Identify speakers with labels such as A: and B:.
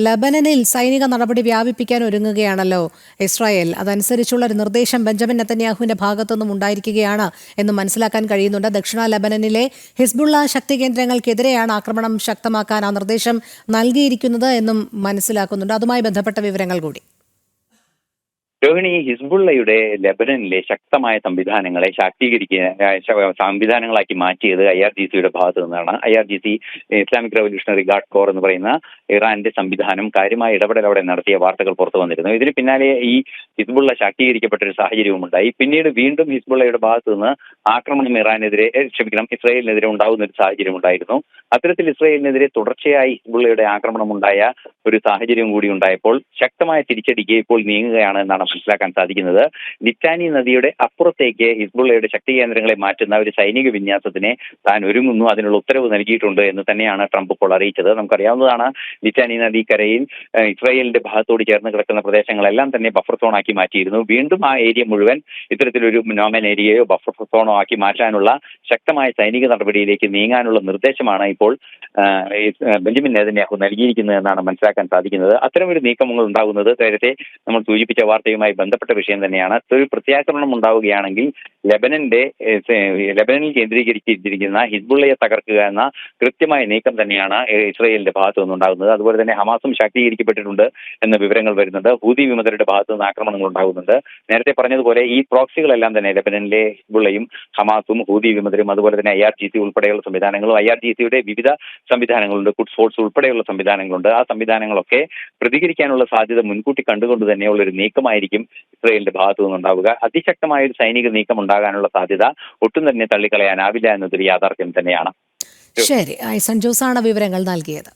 A: ലബനനിൽ സൈനിക നടപടി വ്യാപിപ്പിക്കാൻ ഒരുങ്ങുകയാണല്ലോ ഇസ്രായേൽ. അതനുസരിച്ചുള്ള ഒരു നിർദ്ദേശം ബെഞ്ചമിൻ നെതന്യാഹുവിന്റെ ഭാഗത്തുനിന്നും ഉണ്ടായിരിക്കുകയാണ് എന്ന് മനസ്സിലാക്കാൻ കഴിയുന്നുണ്ട്. ദക്ഷിണ ലബനനിലെ ഹിസ്ബുള്ള ശക്തി കേന്ദ്രങ്ങൾക്കെതിരെയാണ് ആക്രമണം ശക്തമാക്കാൻ ആ നിർദ്ദേശം നൽകിയിരിക്കുന്നത് എന്നും മനസ്സിലാക്കുന്നുണ്ട്. അതുമായി ബന്ധപ്പെട്ട വിവരങ്ങൾ കൂടി.
B: രോഹിണി, ഹിസ്ബുള്ളയുടെ ലെബനനിലെ ശക്തമായ സംവിധാനങ്ങളെ സംവിധാനങ്ങളാക്കി മാറ്റിയത് IRGCയുടെ ഭാഗത്തു നിന്നാണ്. IRGC, Islamic revolutionary guard core എന്ന് പറയുന്ന ഇറാന്റെ സംവിധാനം കാര്യമായ ഇടപെടൽ അവിടെ നടത്തിയ വാർത്തകൾ പുറത്തു വന്നിരുന്നു. ഇതിന് പിന്നാലെ ഈ ഹിസ്ബുള്ള ശാക്തീകരിക്കപ്പെട്ട ഒരു സാഹചര്യവും ഉണ്ടായി. പിന്നീട് വീണ്ടും ഹിസ്ബുള്ളയുടെ ഭാഗത്തു നിന്ന് ആക്രമണം ഇസ്രായേലിനെതിരെ ഉണ്ടാകുന്ന ഒരു സാഹചര്യം ഉണ്ടായിരുന്നു. അത്തരത്തിൽ ഇസ്രായേലിനെതിരെ തുടർച്ചയായി ഹിസ്ബുള്ളയുടെ ആക്രമണം ഉണ്ടായ ഒരു സാഹചര്യം കൂടി ഉണ്ടായപ്പോൾ ശക്തമായ തിരിച്ചടിക്ക് ഇപ്പോൾ നീങ്ങുകയാണ് എന്നാണ് മനസ്സിലാക്കാൻ സാധിക്കുന്നത്. ലിറ്റാനി നദിയുടെ അപ്പുറത്തേക്ക് ഹിസ്ബുള്ളയുടെ ശക്തി കേന്ദ്രങ്ങളെ മാറ്റുന്ന ഒരു സൈനിക വിന്യാസത്തിനെ താൻ ഒരുങ്ങുന്നു, അതിനുള്ള ഉത്തരവ് നൽകിയിട്ടുണ്ട് എന്ന് തന്നെയാണ് ട്രംപ് ഇപ്പോൾ അറിയിച്ചത്. നമുക്കറിയാവുന്നതാണ്, ലിറ്റാനി നദിക്കരയിൽ ഇസ്രായേലിന്റെ ഭാഗത്തോട് ചേർന്ന് കിടക്കുന്ന പ്രദേശങ്ങളെല്ലാം തന്നെ ബഫർ സോണാക്കി മാറ്റിയിരുന്നു. വീണ്ടും ആ ഏരിയ മുഴുവൻ ഇത്തരത്തിലൊരു നോമൻ ഏരിയയോ ബഫർ സോണോ ആക്കി മാറ്റാനുള്ള ശക്തമായ സൈനിക നടപടിയിലേക്ക് നീങ്ങാനുള്ള നിർദ്ദേശമാണ് ഇപ്പോൾ ബെഞ്ചമിൻ നെതന്യാഹു നൽകിയിരിക്കുന്നത് എന്നാണ് മനസ്സിലാക്കാൻ സാധിക്കുന്നത്. അത്തരമൊരു നീക്കങ്ങൾ ഉണ്ടാകുന്നത് നേരത്തെ നമ്മൾ സൂചിപ്പിച്ച വാർത്തയുമായി ബന്ധപ്പെട്ട വിഷയം തന്നെയാണ്. ഒരു പ്രത്യാക്രമണം ഉണ്ടാവുകയാണെങ്കിൽ ലബനനിൽ കേന്ദ്രീകരിച്ചിരിക്കുന്ന ഹിസ്ബുള്ളയെ തകർക്കുക എന്ന കൃത്യമായ നീക്കം തന്നെയാണ് ഇസ്രായേലിന്റെ ഭാഗത്തു നിന്നുണ്ടാകുന്നത്. അതുപോലെ തന്നെ ഹമാസും ശാക്തീകരിക്കപ്പെട്ടിട്ടുണ്ട് എന്ന വിവരങ്ങൾ വരുന്നുണ്ട്. ഹൂതി വിമതരുടെ ഭാഗത്തു നിന്ന് ആക്രമണങ്ങൾ ഉണ്ടാകുന്നുണ്ട്. നേരത്തെ പറഞ്ഞതുപോലെ ഈ പ്രോക്സികളെല്ലാം തന്നെ ലബനനിലെ ഹിസ്ബുള്ളയും ഹമാസും ഹൂതി വിമതരും അതുപോലെ തന്നെ IRGC ഉൾപ്പെടെയുള്ള സംവിധാനങ്ങളും IRGCയുടെ വിവിധ സംവിധാനങ്ങളുണ്ട്, ഖുദ്സ് ഫോഴ്സ് ഉൾപ്പെടെയുള്ള സംവിധാനങ്ങളുണ്ട്. ആ സംവിധാനങ്ങളൊക്കെ പ്രതികരിക്കാനുള്ള സാധ്യത മുൻകൂട്ടി കണ്ടുകൊണ്ട് തന്നെയുള്ള ഒരു നീക്കമായിരിക്കും ഇസ്രായേലിന്റെ ഭാഗത്തു നിന്നുണ്ടാവുക. അതിശക്തമായ ഒരു സൈനിക നീക്കം ഉണ്ടാകാനുള്ള സാധ്യത ഒട്ടും തന്നെ തള്ളിക്കളയാനാവില്ല എന്നതൊരു യാഥാർത്ഥ്യം തന്നെയാണ്.
A: ശരി, ഐസൺ ജോസാണ് വിവരങ്ങൾ നൽകിയത്.